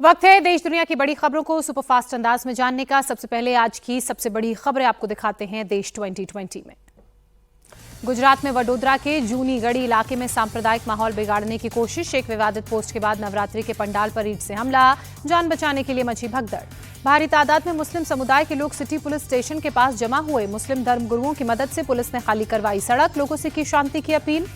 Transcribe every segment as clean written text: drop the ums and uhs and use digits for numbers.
वक्त है देश दुनिया की बड़ी खबरों को सुपरफास्ट अंदाज में जानने का। सबसे पहले आज की सबसे बड़ी खबरें आपको दिखाते हैं देश 2020 में। गुजरात में वडोदरा के जूनीगढ़ी इलाके में सांप्रदायिक माहौल बिगाड़ने की कोशिश। एक विवादित पोस्ट के बाद नवरात्रि के पंडाल पर ईंट से हमला, जान बचाने के लिए मची भगदड़। भारी तादाद में मुस्लिम समुदाय के लोग सिटी पुलिस स्टेशन के पास जमा हुए। मुस्लिम धर्मगुरुओं की मदद से पुलिस ने खाली करवाई सड़क, लोगों से की शांति की अपील।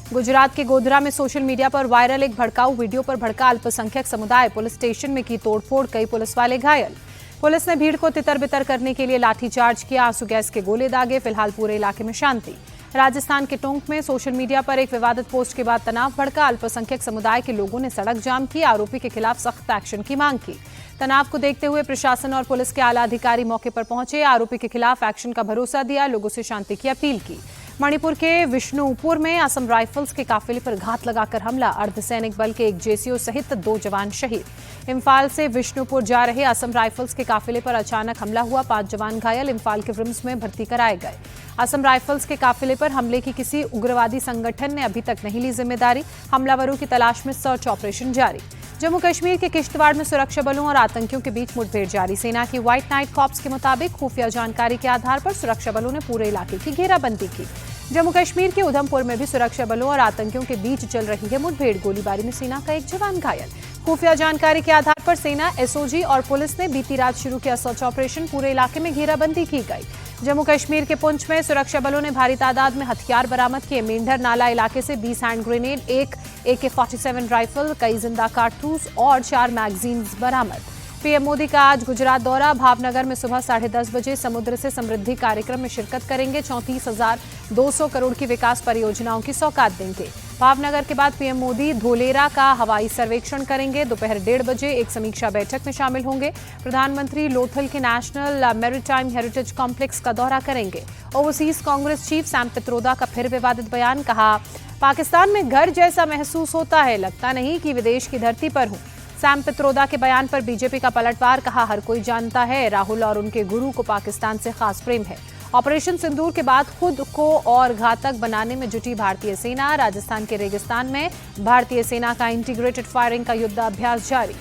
गुजरात के गोधरा में सोशल मीडिया पर वायरल एक भड़काऊ वीडियो पर भड़का अल्पसंख्यक समुदाय। पुलिस स्टेशन में की तोड़फोड़, कई पुलिस वाले घायल। पुलिस ने भीड़ को तितर बितर करने के लिए लाठीचार्ज किया, आंसू गैस के गोले दागे। फिलहाल पूरे इलाके में शांति। राजस्थान के टोंक में सोशल मीडिया पर एक विवादित पोस्ट के बाद तनाव भड़का। अल्पसंख्यक समुदाय के लोगों ने सड़क जाम की, आरोपी के खिलाफ सख्त एक्शन की मांग की। तनाव को देखते हुए प्रशासन और पुलिस के आला अधिकारी मौके पर पहुंचे, आरोपी के खिलाफ एक्शन का भरोसा दिया, लोगों से शांति की अपील की। मणिपुर के विष्णुपुर में असम राइफल्स के काफिले पर घात लगाकर हमला, अर्धसैनिक बल के एक जेसीओ सहित 2 जवान शहीद। इम्फाल से विष्णुपुर जा रहे असम राइफल्स के काफिले पर अचानक हमला हुआ, 5 जवान घायल। इम्फाल के रिम्स में भर्ती कराए गए। असम राइफल्स के काफिले पर हमले की किसी उग्रवादी संगठन ने अभी तक नहीं ली जिम्मेदारी। हमलावरों की तलाश में सर्च ऑपरेशन जारी। जम्मू कश्मीर के किश्तवाड़ में सुरक्षा बलों और आतंकियों के बीच मुठभेड़ जारी। सेना की व्हाइट नाइट कॉर्प्स के मुताबिक खुफिया जानकारी के आधार पर सुरक्षा बलों ने पूरे इलाके की घेराबंदी की। जम्मू कश्मीर के उधमपुर में भी सुरक्षा बलों और आतंकियों के बीच चल रही है मुठभेड़। गोलीबारी में सेना का एक जवान घायल। खुफिया जानकारी के आधार पर सेना, एसओजी और पुलिस ने बीती रात शुरू किया सर्च ऑपरेशन। पूरे इलाके में घेराबंदी की गई। जम्मू कश्मीर के पुंछ में सुरक्षा बलों ने भारी तादाद में हथियार बरामद किए। मेंढर नाला इलाके से 20 हैंड ग्रेनेड, एक AK-47 राइफल, कई जिंदा कारतूस और 4 मैगजीन बरामद। पीएम मोदी का आज गुजरात दौरा। भावनगर में सुबह 10:30 बजे समुद्र से समृद्धि कार्यक्रम में शिरकत करेंगे। 34,200 करोड़ की विकास परियोजनाओं की सौगात देंगे। भावनगर के बाद पीएम मोदी धोलेरा का हवाई सर्वेक्षण करेंगे। दोपहर 1:30 बजे एक समीक्षा बैठक में शामिल होंगे। प्रधानमंत्री लोथल के नेशनल मैरीटाइम हेरिटेज कॉम्प्लेक्स का दौरा करेंगे। Overseas Congress chief Sam Pitroda का फिर विवादित बयान, कहा पाकिस्तान में घर जैसा महसूस होता है, लगता नहीं कि विदेश की धरती पर हूं। सैम पित्रोदा के बयान पर बीजेपी का पलटवार, कहा हर कोई जानता है राहुल और उनके गुरु को पाकिस्तान से खास प्रेम है। ऑपरेशन सिंदूर के बाद खुद को और घातक बनाने में जुटी भारतीय सेना। राजस्थान के रेगिस्तान में भारतीय सेना का इंटीग्रेटेड फायरिंग का युद्धाभ्यास जारी।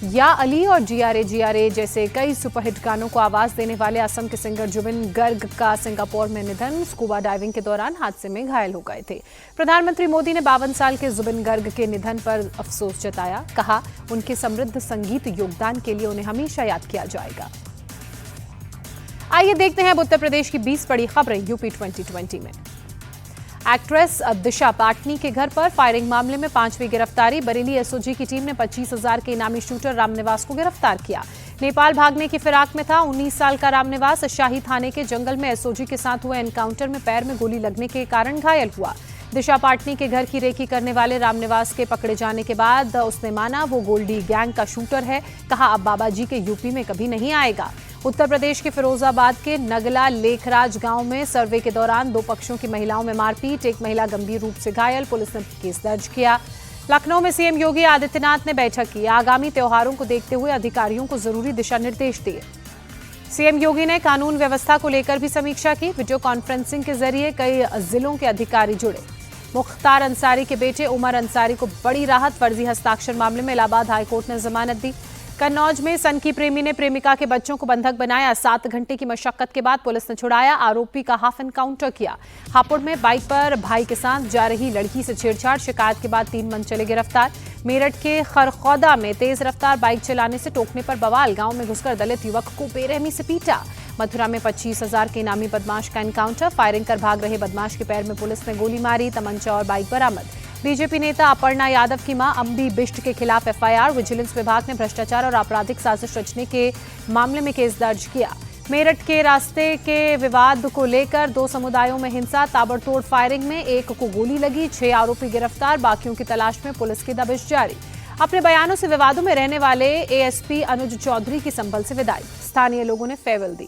या अली और GRA जैसे कई सुपरहिट गानों को आवाज देने वाले असम के सिंगर जुबिन गर्ग का सिंगापुर में निधन। स्कूबा डाइविंग के दौरान हादसे में घायल हो गए थे। प्रधानमंत्री मोदी ने 52 साल के जुबिन गर्ग के निधन पर अफसोस जताया, कहा उनके समृद्ध संगीत योगदान के लिए उन्हें हमेशा याद किया जाएगा। आइए देखते हैं अब उत्तर प्रदेश की 20 बड़ी खबरें यूपी 2020 में। एक्ट्रेस दिशा पाटनी के घर पर फायरिंग मामले में 5वीं गिरफ्तारी। बरेली एसओजी की टीम ने 25,000 के इनामी शूटर रामनिवास को गिरफ्तार किया। नेपाल भागने की फिराक में था 19 साल का रामनिवास। शाही थाने के जंगल में एसओजी के साथ हुए एनकाउंटर में पैर में गोली लगने के कारण घायल हुआ। दिशा पाटनी के घर की रेकी करने वाले रामनिवास के पकड़े जाने के बाद उसने माना वो गोल्डी गैंग का शूटर है। कहा अब बाबा जी के यूपी में कभी नहीं आएगा। उत्तर प्रदेश के फिरोजाबाद के नगला लेखराज गांव में सर्वे के दौरान 2 पक्षों की महिलाओं में मारपीट, एक महिला गंभीर रूप से घायल। पुलिस ने केस दर्ज किया। लखनऊ में सीएम योगी आदित्यनाथ ने बैठक की। आगामी त्योहारों को देखते हुए अधिकारियों को जरूरी दिशा निर्देश दिए। सीएम योगी ने कानून व्यवस्था को लेकर भी समीक्षा की। वीडियो कॉन्फ्रेंसिंग के जरिए कई जिलों के अधिकारी जुड़े। मुख्तार अंसारी के बेटे उमर अंसारी को बड़ी राहत। फर्जी हस्ताक्षर मामले में इलाहाबाद हाईकोर्ट ने जमानत दी। कन्नौज में सनकी प्रेमी ने प्रेमिका के बच्चों को बंधक बनाया। 7 घंटे की मशक्कत के बाद पुलिस ने छुड़ाया। आरोपी का हाफ एनकाउंटर किया। हापुड़ में बाइक पर भाई के साथ जा रही लड़की से छेड़छाड़, शिकायत के बाद 3 मन चले गिरफ्तार। मेरठ के खरखौदा में तेज रफ्तार बाइक चलाने से टोकने पर बवाल। गांव में घुसकर दलित युवक को बेरहमी से पीटा। मथुरा में 25,000 के इनामी बदमाश का एनकाउंटर। फायरिंग कर भाग रहे बदमाश के पैर में पुलिस ने गोली मारी। तमंचा और बाइक बरामद। बीजेपी नेता अपर्णा यादव की मां अम्बी बिष्ट के खिलाफ FIR। विजिलेंस विभाग ने भ्रष्टाचार और आपराधिक साजिश रचने के मामले में केस दर्ज किया। मेरठ के रास्ते के विवाद को लेकर 2 समुदायों में हिंसा, ताबड़तोड़ फायरिंग में एक को गोली लगी। 6 आरोपी गिरफ्तार, बाकियों की तलाश में पुलिस की दबिश जारी। अपने बयानों से विवादों में रहने वाले ASP अनुज चौधरी की संभल से विदाई, स्थानीय लोगों ने फेयरवेल दी।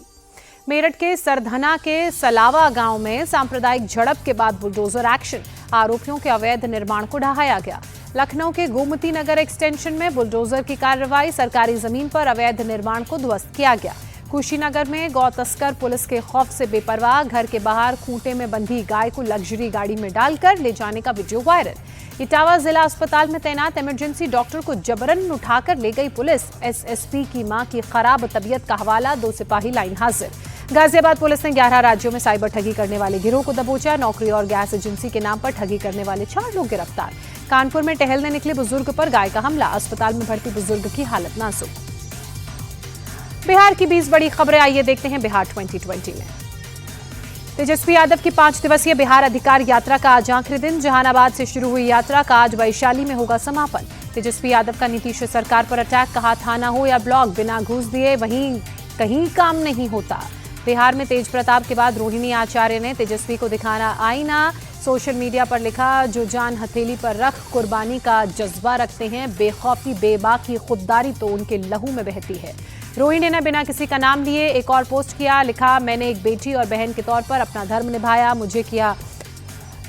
मेरठ के सरधना के सलावा गांव में सांप्रदायिक झड़प के बाद बुलडोजर एक्शन, आरोपियों के अवैध निर्माण को ढहाया गया। लखनऊ के गोमती नगर एक्सटेंशन में बुलडोजर की कार्रवाई, सरकारी जमीन पर अवैध निर्माण को ध्वस्त किया गया। कुशीनगर में गौ तस्कर पुलिस के खौफ से बेपरवाह, घर के बाहर खूंटे में बंधी गाय को लग्जरी गाड़ी में डालकर ले जाने का वीडियो वायरल। इटावा जिला अस्पताल में तैनात इमरजेंसी डॉक्टर को जबरन उठाकर ले गई पुलिस। एसएसपी की मां की खराब तबीयत का हवाला, 2 सिपाही लाइन हाजिर। गाजियाबाद पुलिस ने 11 राज्यों में साइबर ठगी करने वाले गिरोह को दबोचा। नौकरी और गैस एजेंसी के नाम पर ठगी करने वाले 4 लोग गिरफ्तार। कानपुर में टहलने निकले बुजुर्ग पर गाय का हमला, अस्पताल में भर्ती बुजुर्ग की हालत नाजुक। बिहार की 20 बड़ी खबरें, आइए देखते हैं बिहार 2020 में। तेजस्वी यादव की 5 दिवसीय बिहार अधिकार यात्रा का आज आखिरी दिन। जहानाबाद से शुरू हुई यात्रा का आज वैशाली में होगा समापन। तेजस्वी यादव का नीतीश सरकार पर अटैक, कहा थाना हो या ब्लॉक, बिना घूस दिए वहीं कहीं काम नहीं होता। बिहार में तेज प्रताप के बाद रोहिणी आचार्य ने तेजस्वी को दिखाना आईना, सोशल मीडिया पर लिखा, जो जान हथेली पर रख कुर्बानी का जज्बा रखते हैं, बेखौफी बेबाकी खुददारी तो उनके लहू में बहती है। रोहिणी ने बिना किसी का नाम लिए एक और पोस्ट किया, लिखा, मैंने एक बेटी और बहन के तौर पर अपना धर्म निभाया, मुझे किया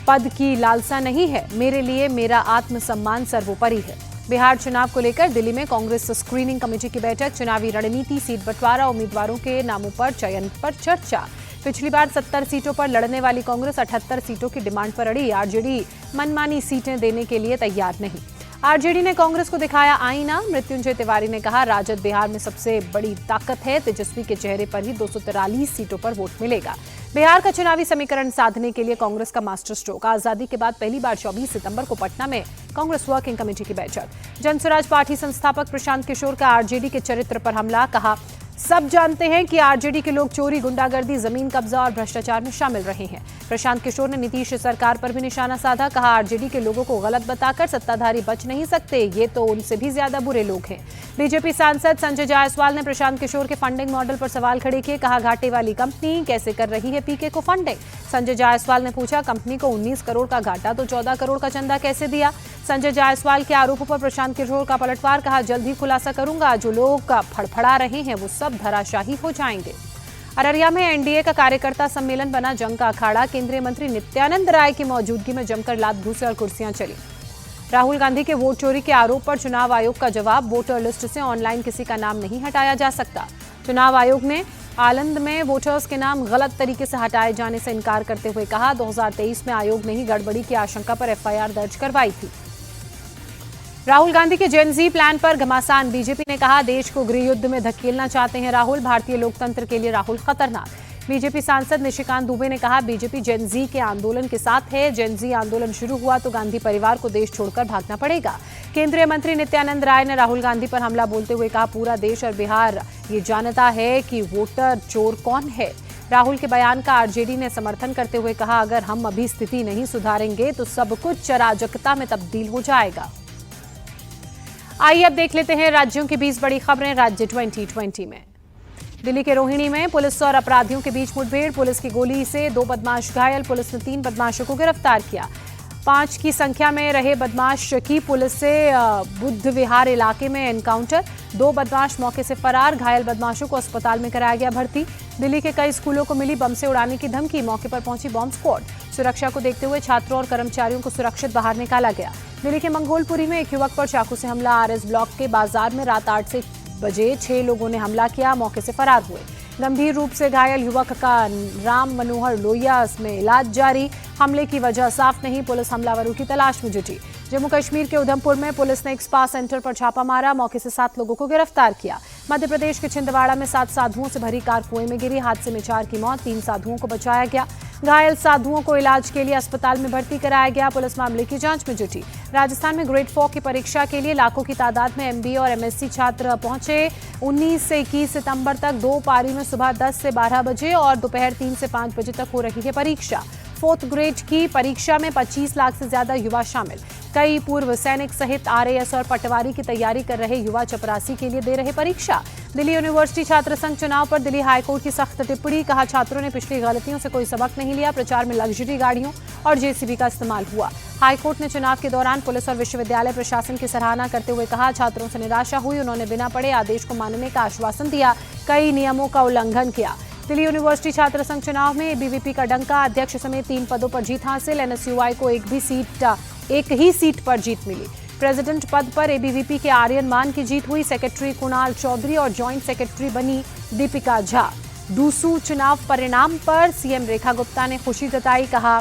पद की लालसा नहीं है, मेरे लिए मेरा आत्मसम्मान सर्वोपरि है। बिहार चुनाव को लेकर दिल्ली में कांग्रेस स्क्रीनिंग कमेटी की बैठक, चुनावी रणनीति, सीट बंटवारा, उम्मीदवारों के नामों पर चयन पर चर्चा। पिछली बार 70 सीटों पर लड़ने वाली कांग्रेस 78 सीटों की डिमांड पर अड़ी। आरजेडी मनमानी सीटें देने के लिए तैयार नहीं। आरजेडी ने कांग्रेस को दिखाया आईना, मृत्युंजय तिवारी ने कहा, राजद बिहार में सबसे बड़ी ताकत है, तेजस्वी के चेहरे पर ही 243 सीटों पर वोट मिलेगा। बिहार का चुनावी समीकरण साधने के लिए कांग्रेस का मास्टर स्ट्रोक, आजादी के बाद पहली बार 24 सितंबर को पटना में कांग्रेस वर्किंग कमेटी की बैठक। जनसुराज पार्टी संस्थापक प्रशांत किशोर का आरजेडी के चरित्र पर हमला, कहा, सब जानते हैं कि आरजेडी के लोग चोरी, गुंडागर्दी, जमीन कब्जा और भ्रष्टाचार में शामिल रहे हैं। प्रशांत किशोर ने नीतीश सरकार पर भी निशाना साधा, कहा, आरजेडी के लोगों को गलत बताकर सत्ताधारी बच नहीं सकते, ये तो उनसे भी ज्यादा बुरे लोग हैं। बीजेपी सांसद संजय जायसवाल ने प्रशांत किशोर के फंडिंग मॉडल पर सवाल खड़े किए, कहा, घाटे वाली कंपनी कैसे कर रही है पीके को फंडिंग। संजय जायसवाल ने पूछा, कंपनी को 19 करोड़ का घाटा तो 14 करोड़ का चंदा कैसे दिया। संजय जायसवाल के आरोपों पर प्रशांत किशोर का पलटवार, कहा, जल्द ही खुलासा करूंगा, जो लोग फड़फड़ा रहे हैं वो सब धराशाही हो जाएंगे। अररिया में एनडीए का कार्यकर्ता सम्मेलन बना जंग का अखाड़ा, केंद्रीय मंत्री नित्यानंद राय की मौजूदगी में जमकर लात घूसे और कुर्सियां चली। राहुल गांधी के वोट चोरी के आरोप पर चुनाव आयोग का जवाब, वोटर लिस्ट से ऑनलाइन किसी का नाम नहीं हटाया जा सकता। चुनाव आयोग ने आलंद में वोटर्स के नाम गलत तरीके से हटाए जाने से इनकार करते हुए कहा, 2023 में आयोग ने ही गड़बड़ी की आशंका पर एफआईआर दर्ज करवाई थी। राहुल गांधी के जेन जी प्लान पर घमासान, बीजेपी ने कहा, देश को गृह युद्ध में धकेलना चाहते हैं राहुल, भारतीय लोकतंत्र के लिए राहुल खतरनाक। बीजेपी सांसद निशिकांत दुबे ने कहा, बीजेपी जेन जी के आंदोलन के साथ है, जेन जी आंदोलन शुरू हुआ तो गांधी परिवार को देश छोड़कर भागना पड़ेगा। केंद्रीय मंत्री नित्यानंद राय ने राहुल गांधी पर हमला बोलते हुए कहा, पूरा देश और बिहार ये जानता है कि वोटर चोर कौन है। राहुल के बयान का आरजेडी ने समर्थन करते हुए कहा, अगर हम अभी स्थिति नहीं सुधारेंगे तो सब कुछ अराजकता में तब्दील हो जाएगा। आइए अब देख लेते हैं राज्यों की 20 बड़ी खबरें राज्य 2020 में। दिल्ली के रोहिणी में पुलिस और अपराधियों के बीच मुठभेड़, पुलिस की गोली से 2 बदमाश घायल, पुलिस ने 3 बदमाशों को गिरफ्तार किया। 5 की संख्या में रहे बदमाश की पुलिस से बुद्ध विहार इलाके में एनकाउंटर, 2 बदमाश मौके से फरार, घायल बदमाशों को अस्पताल में कराया गया भर्ती। दिल्ली के कई स्कूलों को मिली बम से उड़ाने की धमकी, मौके पर पहुंची बॉम्ब स्क्वाड। सुरक्षा को देखते हुए छात्रों और कर्मचारियों को सुरक्षित बाहर निकाला गया। दिल्ली के मंगोलपुरी में एक युवक पर चाकू से हमला, आरएस ब्लॉक के बाजार में रात 8 बजे 6 लोगों ने हमला किया, मौके से फरार हुए। गंभीर रूप से घायल युवक का राम मनोहर लोहिया में इलाज जारी, हमले की वजह साफ नहीं, पुलिस हमलावरों की तलाश में जुटी। जम्मू कश्मीर के उधमपुर में पुलिस ने एक स्पा सेंटर पर छापा मारा, मौके से 7 लोगों को गिरफ्तार किया। मध्य प्रदेश के छिंदवाड़ा में 7 साधुओं से भरी कार कुएं में गिरी, हादसे में 4 की मौत, 3 साधुओं को बचाया गया। घायल साधुओं को इलाज के लिए अस्पताल में भर्ती कराया गया, पुलिस मामले की जांच में जुटी। राजस्थान में ग्रेड 4 की परीक्षा के लिए लाखों की तादाद में एमबीए और एमएससी छात्र पहुंचे। 19 से 21 सितंबर तक 2 पारी में सुबह 10 से 12 बजे और दोपहर 3 से 5 बजे तक हो रही है परीक्षा। 4th ग्रेड की परीक्षा में 25 लाख से ज्यादा युवा शामिल। कई पूर्व सैनिक सहित आरएएस और पटवारी की तैयारी कर रहे युवा चपरासी के लिए दे रहे परीक्षा। दिल्ली यूनिवर्सिटी छात्र संघ चुनाव पर दिल्ली हाईकोर्ट की सख्त टिप्पणी, कहा, छात्रों ने पिछली गलतियों से कोई सबक नहीं लिया, प्रचार में लग्जरी गाड़ियों और जेसीबी का इस्तेमाल हुआ। हाईकोर्ट ने चुनाव के दौरान पुलिस और विश्वविद्यालय प्रशासन की सराहना करते हुए कहा, छात्रों से निराशा हुई, उन्होंने बिना पढ़े आदेश को मानने का आश्वासन दिया, कई नियमों का उल्लंघन किया। दिल्ली यूनिवर्सिटी छात्र संघ चुनाव में एबीवीपी का डंका, अध्यक्ष समेत 3 पदों पर जीत हासिल, एनएसयूआई को एक ही सीट पर जीत मिली। प्रेसिडेंट पद पर एबीवीपी के आर्यन मान की जीत हुई। सेक्रेटरी कुणाल चौधरी और जॉइंट सेक्रेटरी बनी दीपिका झा। डूसू चुनाव परिणाम पर सीएम रेखा गुप्ता ने खुशी जताई। कहा,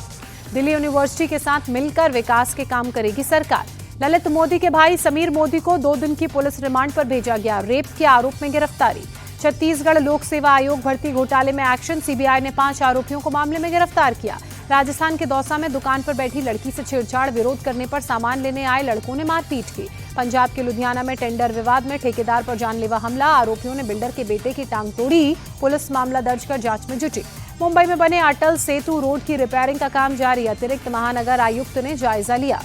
दिल्ली यूनिवर्सिटी के साथ मिलकर विकास के काम करेगी सरकार। ललित मोदी के भाई समीर मोदी को 2 दिन की पुलिस रिमांड पर भेजा गया। रेप के आरोप में गिरफ्तारी। छत्तीसगढ़ लोक सेवा आयोग भर्ती घोटाले में एक्शन। सीबीआई ने 5 आरोपियों को मामले में गिरफ्तार किया। राजस्थान के दौसा में दुकान पर बैठी लड़की से छेड़छाड़, विरोध करने पर सामान लेने आए लड़कों ने मारपीट की। पंजाब के लुधियाना में टेंडर विवाद में ठेकेदार पर जानलेवा हमला। आरोपियों ने बिल्डर के बेटे की टांग तोड़ी। पुलिस मामला दर्ज कर जांच में जुटी। मुंबई में बने अटल सेतु रोड की रिपेयरिंग का काम जारी। अतिरिक्त महानगर आयुक्त ने जायजा लिया।